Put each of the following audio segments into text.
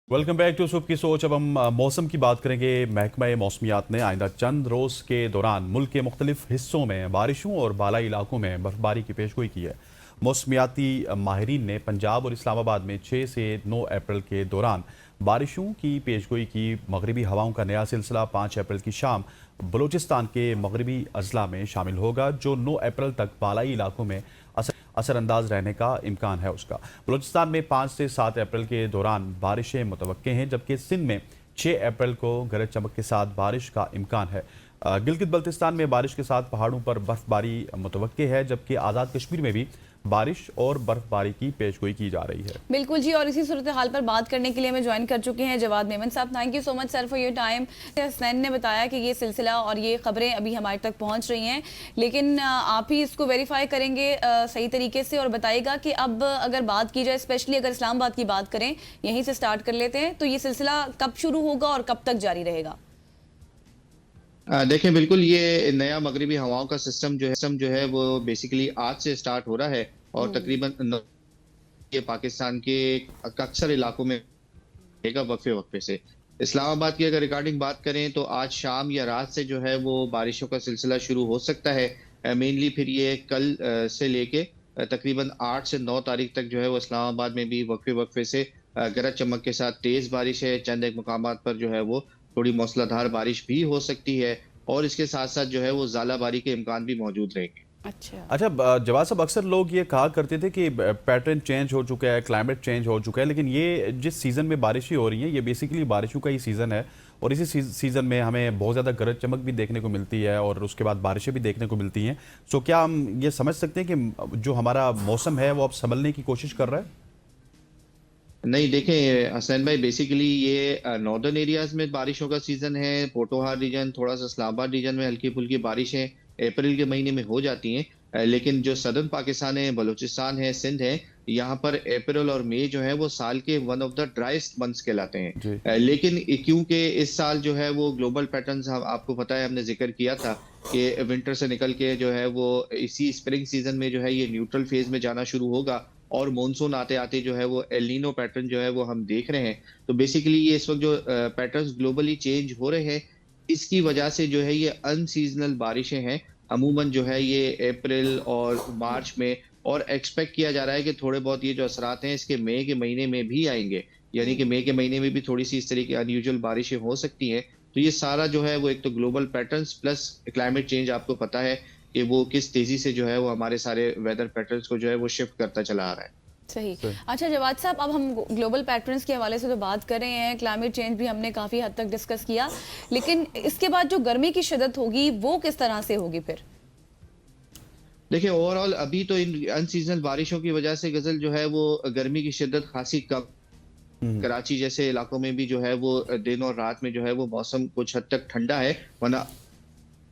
Welcome back to सुबह की सोच। अब हम मौसम की बात करेंगे। महकमा मौसमियात ने आइंदा चंद रोज़ के दौरान मुल्क के मुख्तलिफ हिस्सों में बारिशों और बालाई इलाकों में बर्फबारी की पेशगोई की है। मौसमियाती माहिरीन ने पंजाब और इस्लामाबाद में 6 से 9 अप्रैल के दौरान बारिशों की पेशगोई की। मगरबी हवाओं का नया सिलसिला 5 अप्रैल की शाम बलूचिस्तान के मगरबी अजला में शामिल होगा, जो 9 अप्रैल तक बालाई इलाकों में असरअंदाज रहने का इम्कान है उसका। बलूचिस्तान में 5 से 7 अप्रैल के दौरान बारिशें मुतवक्के हैं, जबकि सिंध में 6 अप्रैल को गरज चमक के साथ बारिश का इम्कान है। गिलगित बल्तिस्तान में बारिश के साथ पहाड़ों पर बर्फबारी मुतवक्के है, जबकि आज़ाद कश्मीर में भी बारिश और बर्फबारी की पेशगोई की जा रही है। बिल्कुल जी, और इसी सूरत हाल पर बात करने के लिए हमें ज्वाइन कर चुके हैं जवाद मेमन साहब। Thank you so much sir for your time. Hasnain ने बताया कि ये सिलसिला और ये खबरें अभी हमारे तक पहुंच रही हैं, लेकिन आप ही इसको वेरीफाई करेंगे सही तरीके से और बताइएगा कि अब अगर बात की जाए, स्पेशली अगर इस्लामाबाद की बात करें, यहीं से स्टार्ट कर लेते हैं, तो ये सिलसिला कब शुरू होगा और कब तक जारी रहेगा? देखें, बिल्कुल ये नया मगरिबी हवाओं का सिस्टम जो है वो बेसिकली आज से स्टार्ट हो रहा है और तकरीबन ये पाकिस्तान के अक्सर इलाकों में रहेगा वक्फे वक्फे से। इस्लामाबाद की अगर रिकॉर्डिंग बात करें तो आज शाम या रात से जो है वो बारिशों का सिलसिला शुरू हो सकता है। मेनली फिर ये कल से लेके तकरीबन 8 से 9 तारीख तक जो है वो इस्लामाबाद में भी वक्फे वक्फे से गरज चमक के साथ तेज बारिश है। चंद एक मुकामात पर जो है वो थोड़ी मौसलाधार बारिश भी हो सकती है और इसके साथ साथ जो है वो ज़ालाबारी के इम्कान भी मौजूद रहेंगे। अच्छा, जवाब साहब, अक्सर लोग ये कहा करते थे कि पैटर्न चेंज हो चुका है, क्लाइमेट चेंज हो चुका है, लेकिन ये जिस सीज़न में बारिशें हो रही हैं ये बेसिकली बारिशों का ही सीज़न है और इसी सीज़न में हमें बहुत ज़्यादा गरज चमक भी देखने को मिलती है और उसके बाद बारिशें भी देखने को मिलती हैं। सो क्या हम ये समझ सकते हैं कि जो हमारा मौसम है वो अब संभलने की कोशिश कर रहा है? नहीं, देखें हसनैन भाई, बेसिकली ये नॉर्दर्न एरियाज में बारिशों का सीजन है। पोटोहार रीजन, थोड़ा सा इस्लामाबाद रीजन में हल्की फुल्की बारिशें अप्रैल के महीने में हो जाती हैं। लेकिन जो सदर्न पाकिस्तान है, बलूचिस्तान है, सिंध है, यहाँ पर अप्रैल और मई जो है वो साल के one of the driest months कहलाते हैं। जी। लेकिन क्योंकि इस साल जो है वो ग्लोबल पैटर्न्स, आपको पता है, हमने जिक्र किया था कि विंटर से निकल के जो है वो इसी स्प्रिंग सीजन में जो है ये न्यूट्रल फेज में जाना शुरू होगा और मॉनसून आते आते जो है वो एल नीनो पैटर्न जो है वो हम देख रहे हैं। तो बेसिकली ये इस वक्त जो पैटर्न्स ग्लोबली चेंज हो रहे हैं, इसकी वजह से जो है ये अनसीजनल बारिशें हैं अमूमन जो है ये अप्रैल और मार्च में, और एक्सपेक्ट किया जा रहा है कि थोड़े बहुत ये जो असरात हैं इसके मई के महीने में भी आएंगे। यानी कि मई के महीने में भी थोड़ी सी इस तरह की अनयूजुअल बारिशें हो सकती हैं। तो ये सारा जो है वो एक तो global patterns plus climate change, आपको पता है कि वो किस तेजी से जो है वो हमारे सारे वेदर पैटर्न्स को जो है वो शिफ्ट करता चला आ रहा है। सही। अच्छा जवाद साहब, अब हम ग्लोबल पैटर्न्स के हवाले से तो बात कर रहे हैं, क्लाइमेट चेंज भी हमने काफ़ी हद तक डिस्कस किया, लेकिन इसके बाद जो गर्मी की शिद्दत होगी वो किस तरह से होगी फिर? देखिए, ओवरऑल अभी तो इन अनसीजनल बारिशों की वजह से गजल जो है वो गर्मी की शिद्दत खासी कम। कराची जैसे इलाकों में भी जो है वो दिन और रात में जो है वो मौसम कुछ हद तक ठंडा है, वरना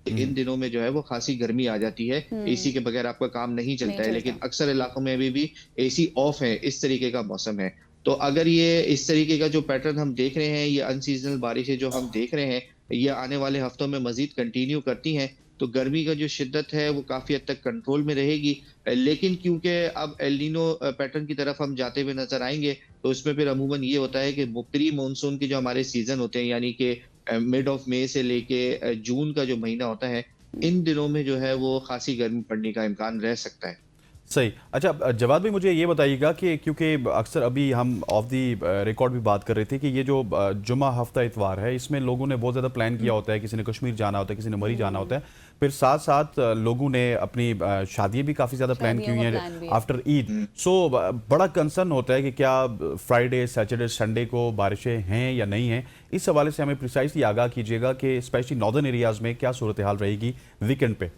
इन दिनों में जो है वो खासी गर्मी आ जाती है। एसी के बगैर आपका काम नहीं चलता है, लेकिन अक्सर इलाकों में अभी भी एसी ऑफ है। इस तरीके का मौसम है। तो अगर ये इस तरीके का जो पैटर्न हम देख रहे हैं, ये अनसीजनल बारिशें जो हम देख रहे हैं, ये आने वाले हफ्तों में मजीद कंटिन्यू करती हैं, तो गर्मी का जो शिद्दत है वो काफी हद तक कंट्रोल में रहेगी। लेकिन क्योंकि अब एल नीनो पैटर्न की तरफ हम जाते हुए नजर आएंगे, तो उसमें फिर अमूमन ये होता है कि प्री मानसून के जो हमारे सीजन होते हैं, यानी कि मिड ऑफ मई से लेके जून का जो महीना होता है, इन दिनों में जो है वो खासी गर्मी पड़ने का इम्कान रह सकता है। सही। अच्छा जवाब भी मुझे ये बताइएगा कि क्योंकि अक्सर अभी हम ऑफ दी रिकॉर्ड भी बात कर रहे थे कि ये जो जुमा हफ्ता इतवार है, इसमें लोगों ने बहुत ज़्यादा प्लान किया होता है। किसी ने कश्मीर जाना होता है, किसी ने मरी जाना होता है, फिर साथ साथ लोगों ने अपनी शादियाँ भी काफ़ी ज़्यादा प्लान की हुई हैं आफ्टर ईद। सो बड़ा कंसर्न होता है कि क्या फ्राइडे सैटरडे संडे को बारिशें हैं या नहीं हैं। इस हवाले से हमें प्रिसाइसली आगाह कीजिएगा कि स्पेशली नॉर्दर्न एरियाज़ में क्या सूरत हाल रहेगी वीकेंड पे।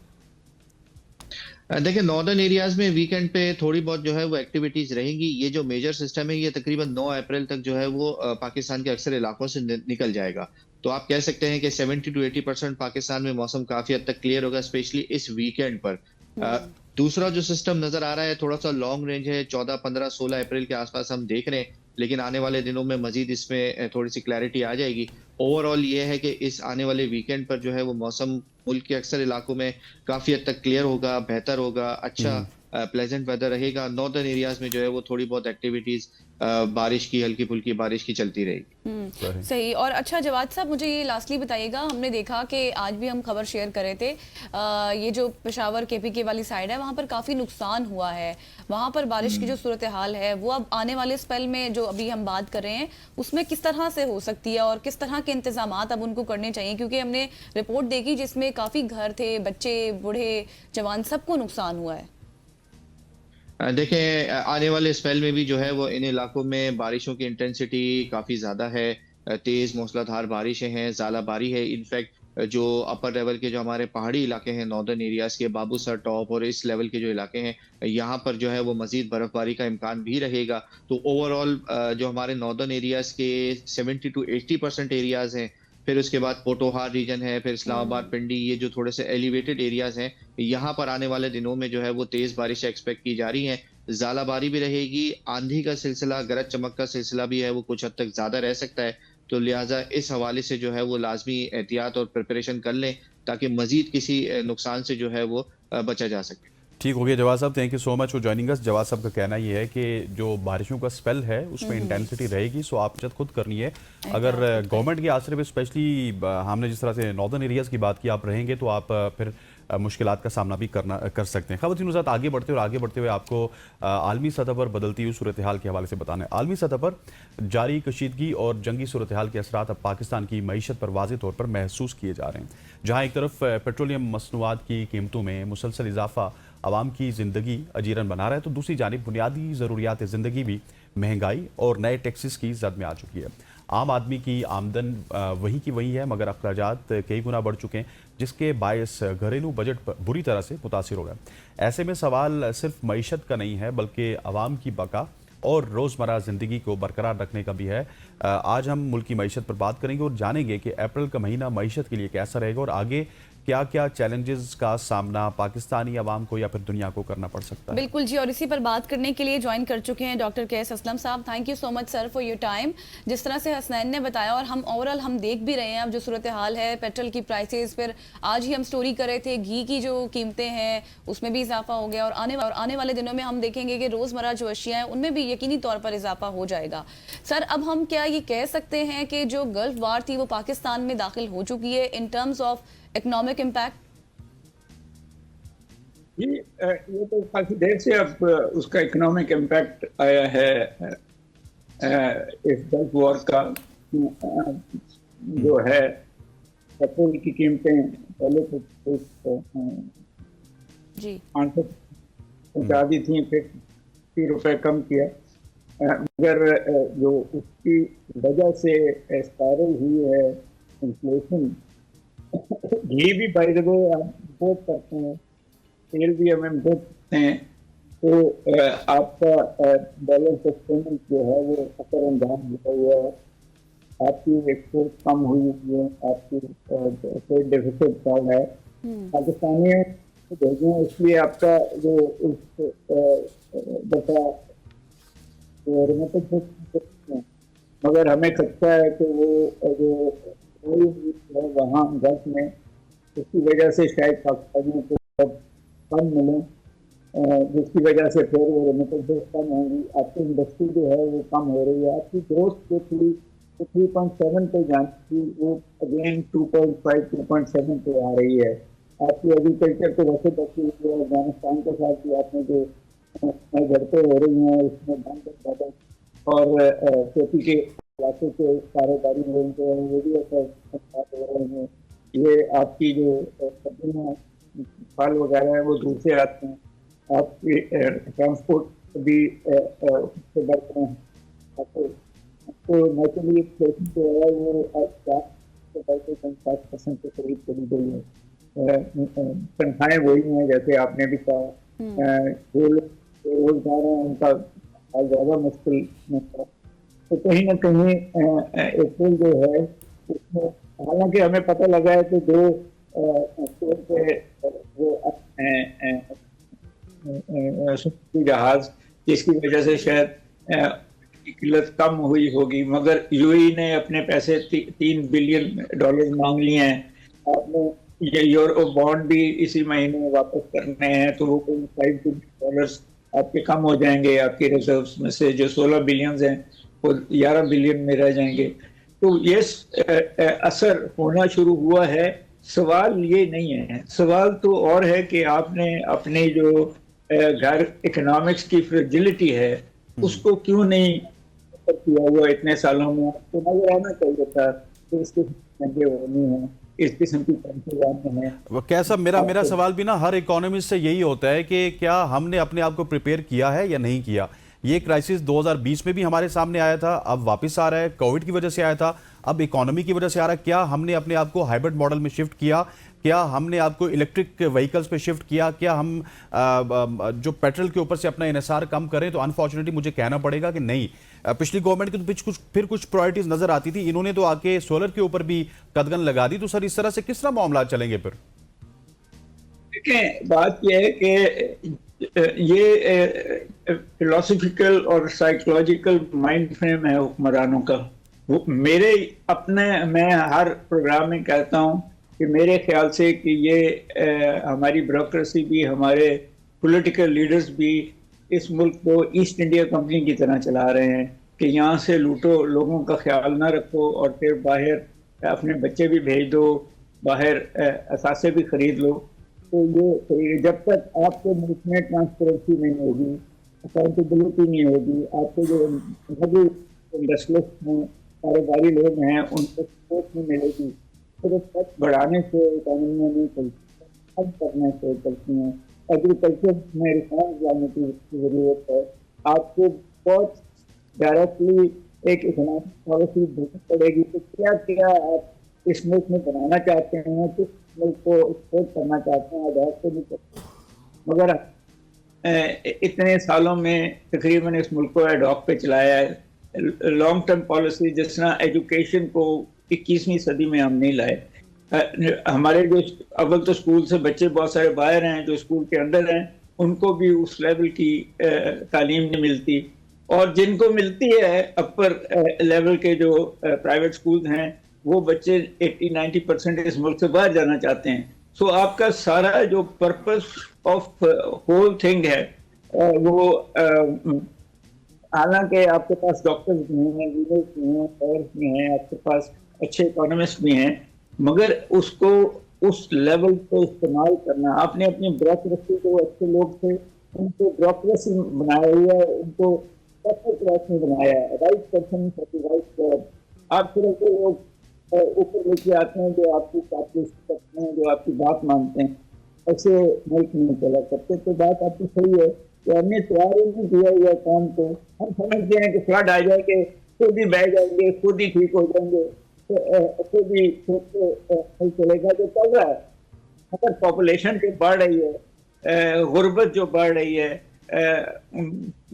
देखिए, नॉर्दर्न एरियाज में वीकेंड पे थोड़ी बहुत जो है वो एक्टिविटीज रहेंगी। ये जो मेजर सिस्टम है ये तकरीबन 9 अप्रैल तक जो है वो पाकिस्तान के अक्सर इलाकों से निकल जाएगा। तो आप कह सकते हैं कि 70 to 80% पाकिस्तान में मौसम काफी हद तक क्लियर होगा, स्पेशली इस वीकेंड पर। दूसरा जो सिस्टम नजर आ रहा है थोड़ा सा लॉन्ग रेंज है, 14, 15, 16 अप्रैल के आसपास हम देख रहे हैं, लेकिन आने वाले दिनों में मजीद इसमें थोड़ी सी क्लैरिटी आ जाएगी। ओवरऑल ये है कि इस आने वाले वीकेंड पर जो है वो मौसम मुल्क के अक्सर इलाकों में काफी हद तक क्लियर होगा, बेहतर होगा, अच्छा प्लेजेंट वेदर रहेगा। नॉर्दर्न एरियाज में जो है वो थोड़ी बहुत एक्टिविटीज बारिश की, हल्की फुल्की बारिश की चलती रहेगी। सही। और अच्छा जवाद साहब, मुझे ये लास्टली बताइएगा, हमने देखा कि आज भी हम खबर शेयर कर रहे थे, ये जो पेशावर केपीके वाली साइड है वहाँ पर काफ़ी नुकसान हुआ है। वहाँ पर बारिश की जो सूरत हाल है वो अब आने वाले स्पेल में जो अभी हम बात कर रहे हैं उसमें किस तरह से हो सकती है और किस तरह के इंतजाम अब उनको करने चाहिए, क्योंकि हमने रिपोर्ट देखी जिसमें काफ़ी घर थे, बच्चे, बूढ़े, जवान, सबको नुकसान हुआ है। देखें, आने वाले स्पेल में भी जो है वो इन इलाकों में बारिशों की इंटेंसिटी काफ़ी ज़्यादा है। तेज़ मूसलाधार बारिशें हैं, ज़ालाबारी है। इनफैक्ट जो अपर लेवल के जो हमारे पहाड़ी इलाके हैं, नॉर्दर्न एरियाज़ के, बाबूसर टॉप और इस लेवल के जो इलाके हैं, यहाँ पर जो है वो मज़ीद बर्फ़बारी का इम्कान भी रहेगा। तो ओवरऑल जो हमारे नॉर्दर्न एरियाज़ के 70 to 80% एरियाज़ हैं, फिर उसके बाद पोटोहार रीजन है, फिर इस्लामाबाद, पिंडी, ये जो थोड़े से एलिवेटेड एरियाज हैं, यहाँ पर आने वाले दिनों में जो है वो तेज बारिश एक्सपेक्ट की जा रही हैं। ज़ालाबारी भी रहेगी, आंधी का सिलसिला, गरज चमक का सिलसिला भी है वो कुछ हद तक ज़्यादा रह सकता है। तो लिहाजा इस हवाले से जो है वो लाज़मी एहतियात और प्रिपरेशन कर लें ताकि मज़ीद किसी नुकसान से जो है वो बचा जा सके। ठीक हो गया Jawad sahab, thank you so much for joining us. Jawad sahab का कहना ये है कि जो बारिशों का स्पेल है उसमें इंटेंसिटी रहेगी, सो आप बचत खुद करनी है। अगर गवर्नमेंट के आसरे पे स्पेशली हमने जिस तरह से नॉर्दर्न एरियाज़ की बात की, आप रहेंगे तो आप फिर मुश्किलात का सामना भी कर सकते हैं। ख़वातीन साथ आगे बढ़ते हुए आपको आलमी सतह पर बदलती हुई सूरत हाल के हवाले से बताना है। आलमी सतह पर जारी कशीदगी और जंगी सूरत हाल के असरात अब पाकिस्तान की मईशत पर वाज़ेह तौर पर महसूस किए जा रहे हैं। जहाँ एक तरफ पेट्रोलियम मसनूआत की कीमतों में मुसलसल इजाफा आवाम की ज़िंदगी अजीरन बना रहा है, तो दूसरी जानिब बुनियादी ज़रूरियात ज़िंदगी भी महंगाई और नए टैक्सेस की जद में आ चुकी है। आम आदमी की आमदन वही की वही है, मगर अखराजात कई गुना बढ़ चुके हैं, जिसके बायस घरेलू बजट पर बुरी तरह से मुतासिर हो रहा है। ऐसे में सवाल सिर्फ मईशत का नहीं है बल्कि आवाम की बका और रोज़मर्रा ज़िंदगी को बरकरार रखने का भी है। आज हम मुल्क की मईशत पर बात करेंगे और जानेंगे कि अप्रैल का महीना मईशत के लिए कैसा रहेगा और आगे क्या क्या चैलेंजेस का सामना पाकिस्तानी आवाम को या फिर दुनिया को करना पड़ सकता है। बिल्कुल जी, और इसी पर बात करने के लिए ज्वाइन कर चुके हैं डॉक्टर कैस असलम साहब। Thank you so much sir for your time. जिस तरह से हसनैन ने बताया और हम ओवरऑल हम देख भी रहे हैं अब जो सूरत हाल है, पेट्रोल की प्राइसेस, फिर आज ही हम स्टोरी कर रहे थे घी की जो कीमतें हैं उसमें भी इजाफा हो गया और आने वाले दिनों में हम देखेंगे कि रोज़मर्रा जो अशिया हैं उनमें भी यकीनी तौर पर इजाफा हो जाएगा। सर, अब हम क्या ये कह सकते हैं कि जो गल्फ वार थी वो पाकिस्तान में दाखिल हो चुकी है in terms of economic impact? ये तो काफी देर से अब उसका इकोनॉमिक इम्पैक्ट आया है। इस गल्फ वॉर का जो है, पेट्रोल की कीमतें पहले तो 500 पहुंचा दी थी, फिर 30 रुपए कम किया, मगर जो उसकी वजह से स्पाइरल हुई है इन्फ्लेशन। घी भी बाय द वे आप इम्पोर्ट करते हैं, तेल भी हम इम्पोर्ट करते हैं, तो आपका बैलेंस ऑफ पेमेंट जो है वो असरअंदाज होता हुआ है। आपकी एक्सपोर्ट कम हुई है, आपकी ट्रेड डेफिसिट कम है। पाकिस्तानियों को भेजना, इसलिए आपका जो उस दफा मगर हमें खदशा है कि वो जो वहाँ गल्फ में उसकी वजह से शायद पाकिस्तानियों को कम मिले, जिसकी वजह से फिर वो रेमिटेंसेस कम होंगी, आपकी इंडस्ट्री जो है वो कम हो रही है, आपकी ग्रोथ जो थी 3.7 पे जानी थी वो अगेन 2.5 2.7 पे आ रही है। आपकी एग्रीकल्चर तो वैसे बची हुई है, अफगानिस्तान के साथ भी आपने जो झड़पें हो रही हैं उसमें बैंक और खेती के इलाके के कारोबारी लोगों को वो भी असर हो रहे हैं। ये आपकी जो सब्जियाँ फल वगैरह है वो दूर से आते हैं, आपकी ट्रांसपोर्ट भी उससे बढ़ते हैं, तो नेचुरली इन्फ्लेशन जो है वो आज 4.5% के करीब चली गई है। तनख्वाहें वही हैं जैसे आपने भी कहा, जो रोजगार हैं उनका ज़्यादा मुश्किल में था। तो कहीं ना कहीं अप्रैल जो है उसमें, हालांकि हमें पता लगा है कि जो वो जहाज जिसकी वजह से शायद की किल्लत कम हुई होगी, मगर यूएई ने अपने पैसे $3 बिलियन मांग लिए हैं। आपने ये यूरो बॉन्ड भी इसी महीने वापस करने हैं, तो वो कोई $5 बिलियन आपके कम हो जाएंगे। आपके रिजर्व्स में से जो 16 बिलियन हैं वो 11 बिलियन में रह जाएंगे। तो ये असर होना शुरू हुआ है। सवाल ये नहीं है, सवाल तो और है कि आपने अपने जो घर इकोनॉमिक्स की फ्रेजिलिटी है उसको क्यों नहीं किया हुआ इतने सालों में। तो नजर आना चाहिए था कि इस किस्म की होनी है, इस किस्म की कंट्री है। वो कैसा, मेरा सवाल भी ना हर इकोनॉमिस्ट से यही होता है कि क्या हमने अपने आप को प्रिपेयर किया है या नहीं किया। ये क्राइसिस 2020 में भी हमारे सामने आया था, अब वापस आ रहा है, कोविड की वजह से आया था, अब इकोनॉमी की वजह से आ रहा है। क्या हमने अपने आप को हाइब्रिड मॉडल में शिफ्ट किया? क्या हमने आपको इलेक्ट्रिक व्हीकल्स पे शिफ्ट किया? क्या हम जो पेट्रोल के ऊपर से अपना इन्हिसार कम करें? तो अनफॉर्चुनेटली मुझे कहना पड़ेगा कि नहीं। पिछली गवर्नमेंट की तो कुछ प्रायोरिटीज नजर आती थी, इन्होंने तो आके सोलर के ऊपर भी कदगन लगा दी। तो सर, इस तरह से किस तरह मामला चलेंगे फिर? देखें, बात यह है कि ये फिलोसफिकल और साइकोलॉजिकल माइंड फ्रेम है हुक्मरानों का। वो मेरे अपने, मैं हर प्रोग्राम में कहता हूँ कि मेरे ख्याल से कि ये हमारी ब्यूरोक्रेसी भी, हमारे पॉलिटिकल लीडर्स भी इस मुल्क को ईस्ट इंडिया कंपनी की तरह चला रहे हैं कि यहाँ से लूटो, लोगों का ख्याल ना रखो और फिर बाहर अपने बच्चे भी भेज दो, बाहर असासे भी खरीद लो। तो ये जब तक आपके मुल्क में ट्रांसपेरेंसी नहीं होगी, अकाउंटेबिलिटी नहीं होगी, आपके जो इंडस्ट्रियलिस्ट हैं, कारोबारी लोग हैं, उनको सपोर्ट नहीं मिलेगी, तो टैक्स बढ़ाने से इकोनॉमी नहीं चलती, कम करने से चलती हैं। एग्रीकल्चर में रिफॉर्म लाने की जरूरत है। आपको बहुत डायरेक्टली एक इकोनॉमिक पॉलिसी देखनी पड़ेगी कि क्या क्या आप इस मुल्क में बनाना चाहते हैं, किस मुल्क को एक्सपोर्ट करना चाहते हैं, आधार को नहीं करते। मगर इतने सालों में तकरीबन इस मुल्क को एडॉक पे चलाया है। लॉन्ग टर्म पॉलिसी जिस तरह एजुकेशन को 21वीं सदी में हम नहीं लाए। हमारे जो अव्वल तो स्कूल से बच्चे बहुत सारे बाहर हैं, जो स्कूल के अंदर हैं उनको भी उस लेवल की तालीम नहीं मिलती, और जिनको मिलती है अपर लेवल के जो प्राइवेट स्कूल हैं, वो बच्चे 80-90% इस मुल्क से बाहर जाना चाहते हैं। सो आपका सारा जो पर्पस ऑफ होल थिंग है वो हालांकि आपके पास डॉक्टर्स भी हैं, इंजीनियर्स भी हैं, लॉयर्स भी हैं, आपके पास अच्छे इकोनॉमिस्ट भी हैं, मगर उसको उस लेवल पे इस्तेमाल करना, आपने अपनी ब्यूरोक्रेसी को, अच्छे लोग थे उनको ब्यूरोक्रेसी बनाया हुआ है, उनको क्लास में बनाया है, राइट पर्सन राइट जॉब। आप सिर्फ वो लोग ऊपर लेके आते हैं जो आपकी चापलूसी करते हैं, जो आपकी बात मानते हैं, ऐसे मुल्क नहीं चला करते। तो बात आपकी सही है कि हमने तैयार नहीं किया हुआ काम को, हम समझते हैं कि फ्लड आ जाएंगे, खुद ही बह जाएंगे, खुद ही ठीक हो जाएंगे, तो खुद ही नहीं चलेगा, जो चल रहा है। मगर पॉपुलेशन जो बढ़ रही है, गुर्बत जो बढ़ रही है,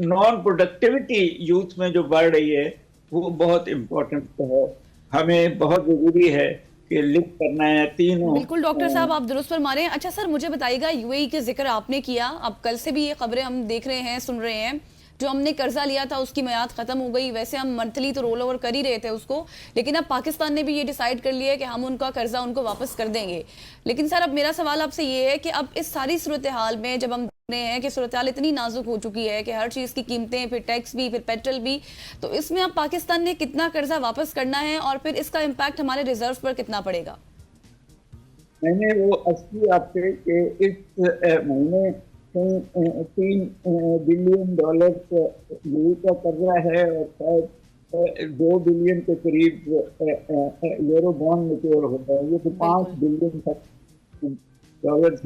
नॉन प्रोडक्टिविटी यूथ में जो बढ़ रही है, वो बहुत इम्पोर्टेंट है। हमें बहुत जरूरी है कि लिंक करना है तीनों। बिल्कुल डॉक्टर साहब, आप दुरुस्त फरमा रहे हैं। अच्छा सर, मुझे बताइएगा, यूएई के जिक्र आपने किया, अब कल से भी ये खबरें हम देख रहे हैं, सुन रहे हैं, जो हमने कर्जा लिया था उसकी मियाद खत्म हो गई। वैसे हम मंथली तो रोल ओवर कर ही रहे थे उसको, लेकिन अब पाकिस्तान ने भी ये डिसाइड कर लिया है कि हम उनका कर्जा उनको वापस कर देंगे। लेकिन सर, अब मेरा सवाल आपसे ये है कि अब इस सारी सूरत हाल में जब हम देख रहे हैं कि सूरत हाल इतनी नाजुक हो चुकी है कि हर चीज़ की कीमतें, फिर टैक्स भी, फिर पेट्रोल भी, तो इसमें अब पाकिस्तान ने कितना कर्जा वापस करना है और फिर इसका इम्पैक्ट हमारे रिजर्व पर कितना पड़ेगा? मैंने वो 80 आपसे कि इस महीने $3 बिलियन यूएई का कर्जा है, और शायद 2 बिलियन के करीब यूरो बॉन्ड मैच्योर होता है। ये तो $5 बिलियन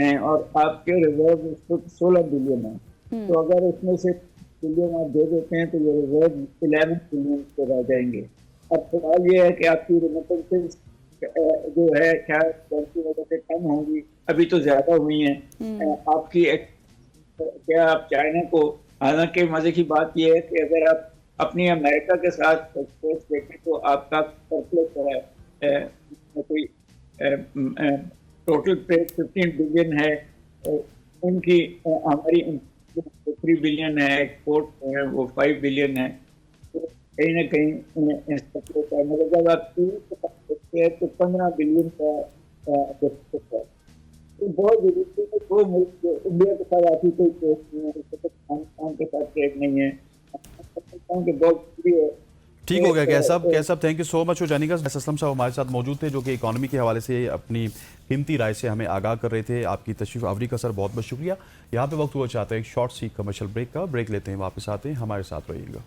हैं, और आपके रिजर्व 16 बिलियन है। तो अगर इसमें से बिलियन आप दे देते हैं तो ये रिजर्व 11 बिलियन पे रह जाएंगे। अब सवाल ये है कि आपकी रेमिटेंसेस जो है क्या की वजह से कम होंगी, अभी तो ज्यादा हुई हैं। आपकी क्या आप चाइना को, हालांकि मजे की बात यह है कि अगर आप अपनी अमेरिका के साथ एक्सपोर्ट देखें तो आपका सरप्लस है, कोई टोटल ट्रेड 15 बिलियन है, उनकी हमारी 3 बिलियन है, एक्सपोर्ट है वो 5 बिलियन है। तो कहीं ना कहीं उन्हें इंस्पेक्ट होता है, मगर जब आप टीवी के पास देखते हैं तो 15 बिलियन का डेफिसिट है। तो बहुत जरूरी है कि वो मुल्क जो इंडिया के साथ आपकी कोई केस नहीं है, पाकिस्तान के साथ ट्रेड नहीं है, पाकिस्तान के बहुत जरूरी है। ठीक हो गया Keshav thank you so much for joining अस। असलम साहब हमारे साथ मौजूद थे जो कि इकोनॉमी के हवाले से अपनी कीमती राय से हमें आगाह कर रहे थे। आपकी तशरीफ आवरी का सर बहुत बहुत शुक्रिया। यहाँ पे वक्त हुआ चाहता है एक शॉर्ट सी कमर्शियल ब्रेक का। ब्रेक लेते हैं, वापस आते हैं, हमारे साथ रहिएगा।